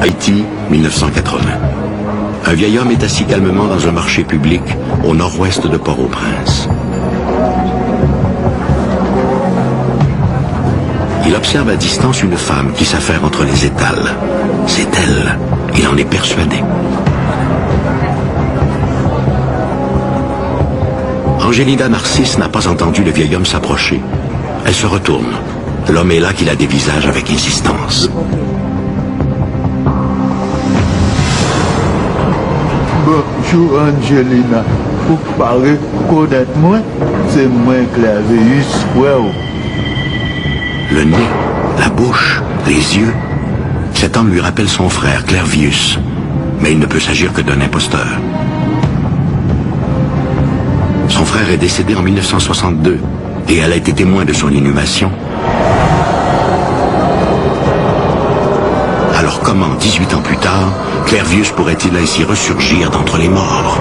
Haïti, 1980. Un vieil homme est assis calmement dans un marché public au nord-ouest de Port-au-Prince. Il observe à distance une femme qui s'affaire entre les étals. C'est elle, il en est persuadé. Angelina Narcisse n'a pas entendu le vieil homme s'approcher. Elle se retourne. L'homme est là qui la dévisage avec insistance. Bonjour Angelina, vous parlez connaître moi, c'est moi Clervius. Wow. Le nez, la bouche, les yeux. Cet homme lui rappelle son frère, Clervius. Mais il ne peut s'agir que d'un imposteur. Son frère est décédé en 1962 et elle a été témoin de son inhumation. Alors comment, 18 ans plus tard, Clervius pourrait-il ainsi ressurgir d'entre les morts?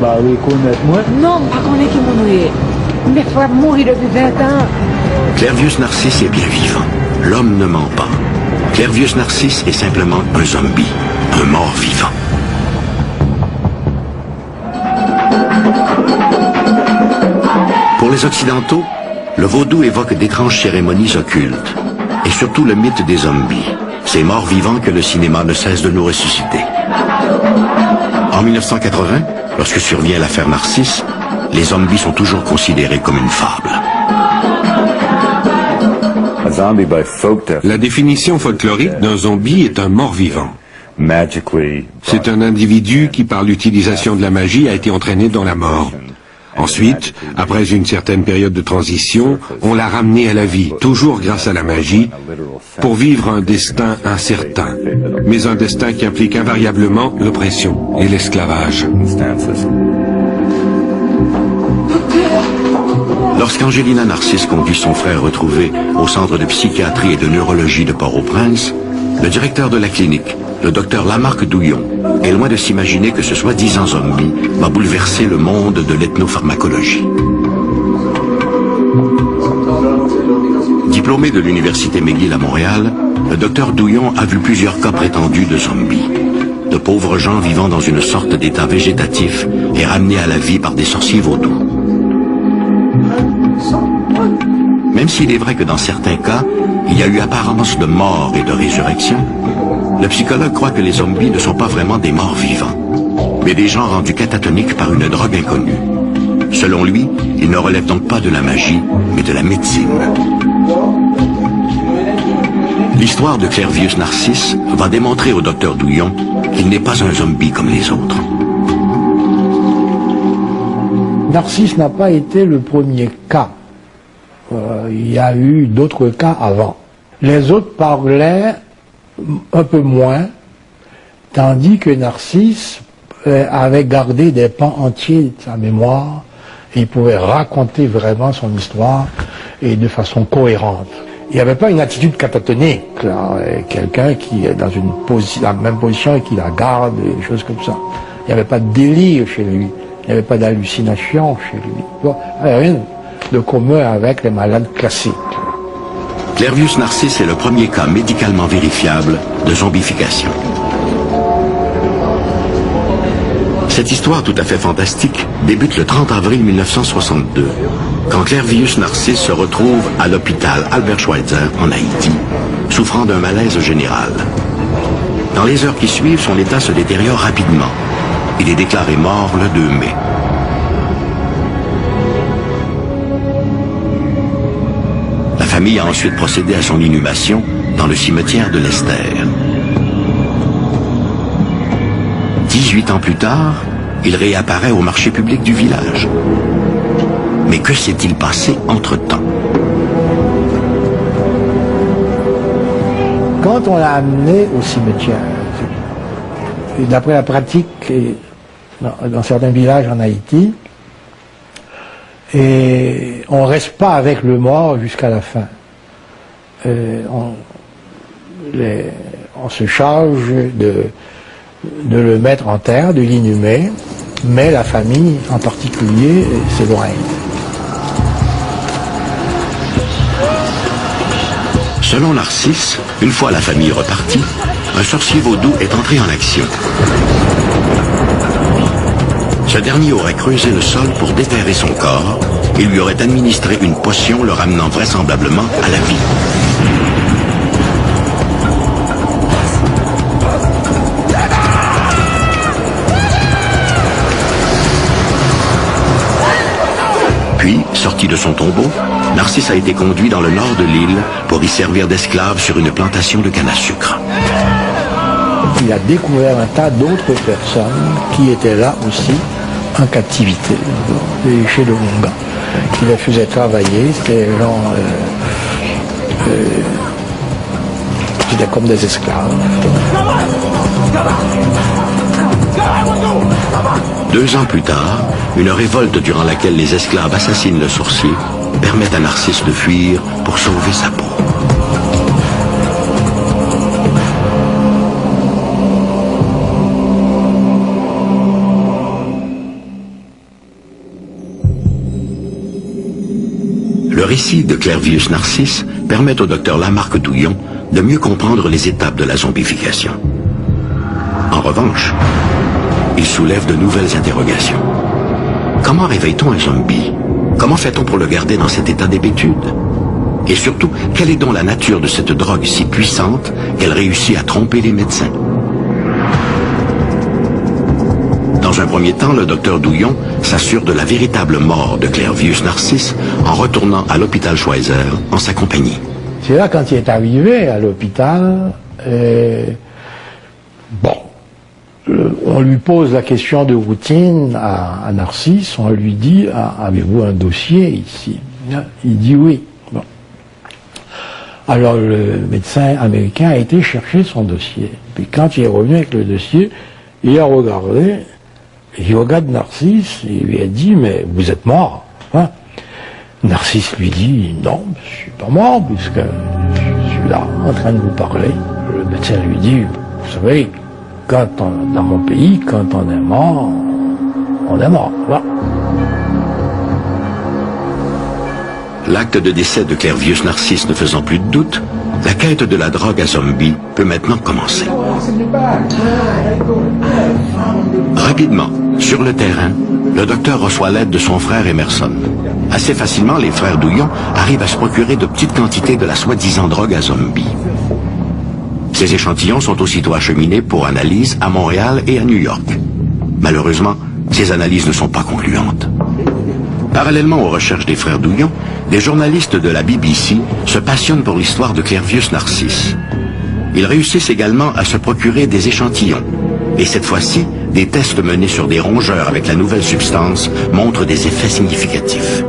Bah, vous connaissez moi? Non, pas qu'on est qui mourir. Mes frères mourir depuis 20 ans. Clervius Narcisse est bien vivant. L'homme ne ment pas. Clervius Narcisse est simplement un zombie, un mort-vivant. Pour les Occidentaux, le vaudou évoque d'étranges cérémonies occultes, et surtout le mythe des zombies, ces morts vivants que le cinéma ne cesse de nous ressusciter. En 1980, lorsque survient l'affaire Narcisse, les zombies sont toujours considérés comme une fable. La définition folklorique d'un zombie est un mort-vivant. C'est un individu qui, par l'utilisation de la magie, a été entraîné dans la mort. Ensuite, après une certaine période de transition, on l'a ramené à la vie, toujours grâce à la magie, pour vivre un destin incertain, mais un destin qui implique invariablement l'oppression et l'esclavage. Lorsqu'Angelina Narcisse conduit son frère retrouvé au centre de psychiatrie et de neurologie de Port-au-Prince, le directeur de la clinique, le docteur Lamarck Douillon, est loin de s'imaginer que ce soi-disant zombie va bouleverser le monde de l'ethnopharmacologie. Diplômé de l'université McGill à Montréal, le docteur Douillon a vu plusieurs cas prétendus de zombies. De pauvres gens vivant dans une sorte d'état végétatif et ramenés à la vie par des sorciers vaudous. Même s'il est vrai que dans certains cas, il y a eu apparence de mort et de résurrection, le psychologue croit que les zombies ne sont pas vraiment des morts vivants, mais des gens rendus catatoniques par une drogue inconnue. Selon lui, ils ne relèvent donc pas de la magie, mais de la médecine. L'histoire de Clervius Narcisse va démontrer au docteur Douillon qu'il n'est pas un zombie comme les autres. Narcisse n'a pas été le premier cas. Il y a eu d'autres cas avant. Les autres parlaient un peu moins, tandis que Narcisse avait gardé des pans entiers de sa mémoire et il pouvait raconter vraiment son histoire et de façon cohérente. Il n'y avait pas une attitude catatonique, quelqu'un qui est dans la même position et qui la garde, des choses comme ça. Il n'y avait pas de délire chez lui, il n'y avait pas d'hallucination chez lui. Il n'y avait rien de commun avec les malades classiques. Clervius Narcisse est le premier cas médicalement vérifiable de zombification. Cette histoire tout à fait fantastique débute le 30 avril 1962, quand Clervius Narcisse se retrouve à l'hôpital Albert Schweitzer en Haïti, souffrant d'un malaise général. Dans les heures qui suivent, son état se détériore rapidement. Il est déclaré mort le 2 mai. La famille a ensuite procédé à son inhumation dans le cimetière de l'Esther. 18 ans plus tard, il réapparaît au marché public du village. Mais que s'est-il passé entre-temps? Quand on l'a amené au cimetière, et d'après la pratique dans certains villages en Haïti, et on ne reste pas avec le mort jusqu'à la fin. On se charge de le mettre en terre, de l'inhumer, mais la famille en particulier s'éloigne. Ce Selon Narcisse, une fois la famille repartie, un sorcier vaudou est entré en action. Ce dernier aurait creusé le sol pour déterrer son corps et lui aurait administré une potion le ramenant vraisemblablement à la vie. Puis, sorti de son tombeau, Narcisse a été conduit dans le nord de l'île pour y servir d'esclave sur une plantation de canne à sucre. Il a découvert un tas d'autres personnes qui étaient là aussi en captivité, chez le Lunga. Il les faisait travailler, c'était des gens qui étaient comme des esclaves. 2 ans plus tard, une révolte durant laquelle les esclaves assassinent le sorcier permet à Narcisse de fuir pour sauver sa peau. Le récit de Clervius Narcisse permet au docteur Lamarck Douillon de mieux comprendre les étapes de la zombification. En revanche, il soulève de nouvelles interrogations. Comment réveille-t-on un zombie? Comment fait-on pour le garder dans cet état d'hébétude? Et surtout, quelle est donc la nature de cette drogue si puissante qu'elle réussit à tromper les médecins? Dans un premier temps, le docteur Douillon s'assure de la véritable mort de Clervius Narcisse en retournant à l'hôpital Schweizer en sa compagnie. C'est là, quand il est arrivé à l'hôpital, on lui pose la question de routine à Narcisse, on lui dit « Avez-vous un dossier ici ?» Il dit « Oui ». Bon. Alors le médecin américain a été chercher son dossier. Puis quand il est revenu avec le dossier, il a regardé, il regarde Narcisse, et il lui a dit « Mais vous êtes mort hein ?» Narcisse lui dit « Non, je suis pas mort, puisque je suis là en train de vous parler. » Le médecin lui dit « Vous savez, dans mon pays, quand on est mort, on est mort. » Voilà. L'acte de décès de Clervius Narcisse ne faisant plus de doute, la quête de la drogue à zombies peut maintenant commencer. Rapidement, sur le terrain, le docteur reçoit l'aide de son frère Emerson. Assez facilement, les frères Douillon arrivent à se procurer de petites quantités de la soi-disant drogue à zombies. Ces échantillons sont aussitôt acheminés pour analyse à Montréal et à New York. Malheureusement, ces analyses ne sont pas concluantes. Parallèlement aux recherches des frères Douillon, des journalistes de la BBC se passionnent pour l'histoire de Clervius Narcisse. Ils réussissent également à se procurer des échantillons. Et cette fois-ci, des tests menés sur des rongeurs avec la nouvelle substance montrent des effets significatifs.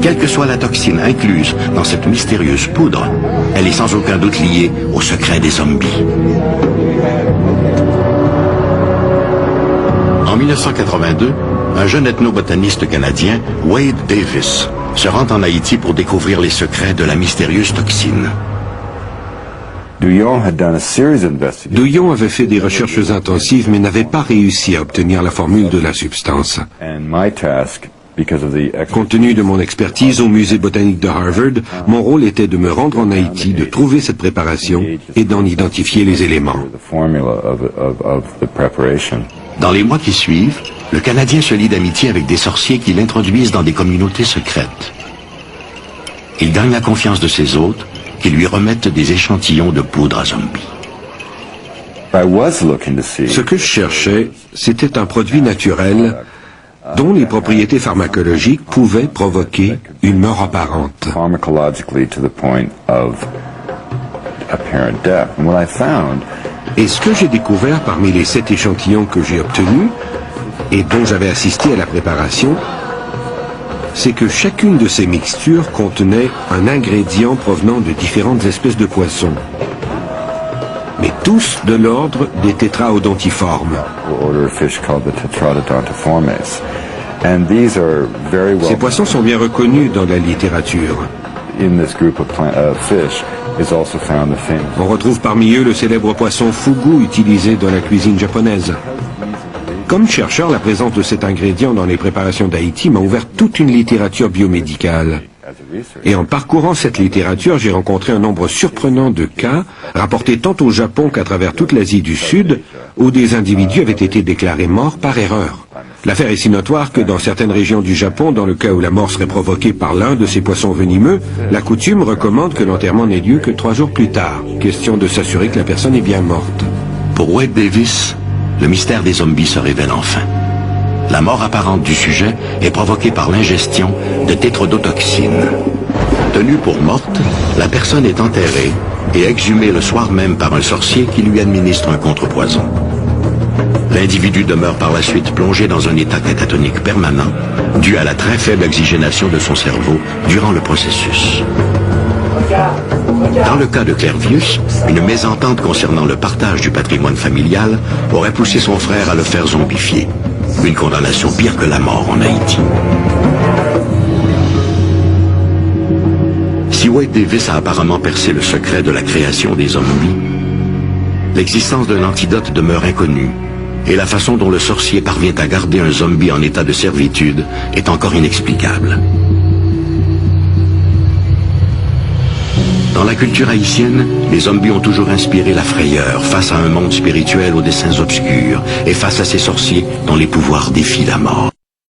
Quelle que soit la toxine incluse dans cette mystérieuse poudre, elle est sans aucun doute liée au secret des zombies. En 1982, un jeune ethnobotaniste canadien, Wade Davis, se rend en Haïti pour découvrir les secrets de la mystérieuse toxine. Douillon avait fait des recherches intensives mais n'avait pas réussi à obtenir la formule de la substance. Compte tenu de mon expertise au musée botanique de Harvard, mon rôle était de me rendre en Haïti, de trouver cette préparation et d'en identifier les éléments. Dans les mois qui suivent, le Canadien se lie d'amitié avec des sorciers qui l'introduisent dans des communautés secrètes. Il gagne la confiance de ses hôtes qui lui remettent des échantillons de poudre à zombies. Ce que je cherchais, c'était un produit naturel dont les propriétés pharmacologiques pouvaient provoquer une mort apparente. Et ce que j'ai découvert parmi les 7 échantillons que j'ai obtenus, et dont j'avais assisté à la préparation, c'est que chacune de ces mixtures contenait un ingrédient provenant de différentes espèces de poissons, mais tous de l'ordre des tétraodontiformes. Ces poissons sont bien reconnus dans la littérature. On retrouve parmi eux le célèbre poisson fugu utilisé dans la cuisine japonaise. Comme chercheur, la présence de cet ingrédient dans les préparations d'Haïti m'a ouvert toute une littérature biomédicale. Et en parcourant cette littérature, j'ai rencontré un nombre surprenant de cas, rapportés tant au Japon qu'à travers toute l'Asie du Sud, où des individus avaient été déclarés morts par erreur. L'affaire est si notoire que dans certaines régions du Japon, dans le cas où la mort serait provoquée par l'un de ces poissons venimeux, la coutume recommande que l'enterrement n'ait lieu que 3 jours plus tard, question de s'assurer que la personne est bien morte. Pour Wade Davis, le mystère des zombies se révèle enfin. La mort apparente du sujet est provoquée par l'ingestion de tétrodotoxine. Tenue pour morte, la personne est enterrée et exhumée le soir même par un sorcier qui lui administre un contrepoison. L'individu demeure par la suite plongé dans un état catatonique permanent, dû à la très faible oxygénation de son cerveau durant le processus. Dans le cas de Clervius, une mésentente concernant le partage du patrimoine familial aurait poussé son frère à le faire zombifier. Une condamnation pire que la mort en Haïti. Si Wade Davis a apparemment percé le secret de la création des zombies, l'existence d'un antidote demeure inconnue, et la façon dont le sorcier parvient à garder un zombie en état de servitude est encore inexplicable. Dans la culture haïtienne, les zombies ont toujours inspiré la frayeur face à un monde spirituel aux desseins obscurs et face à ces sorciers dont les pouvoirs défient la mort.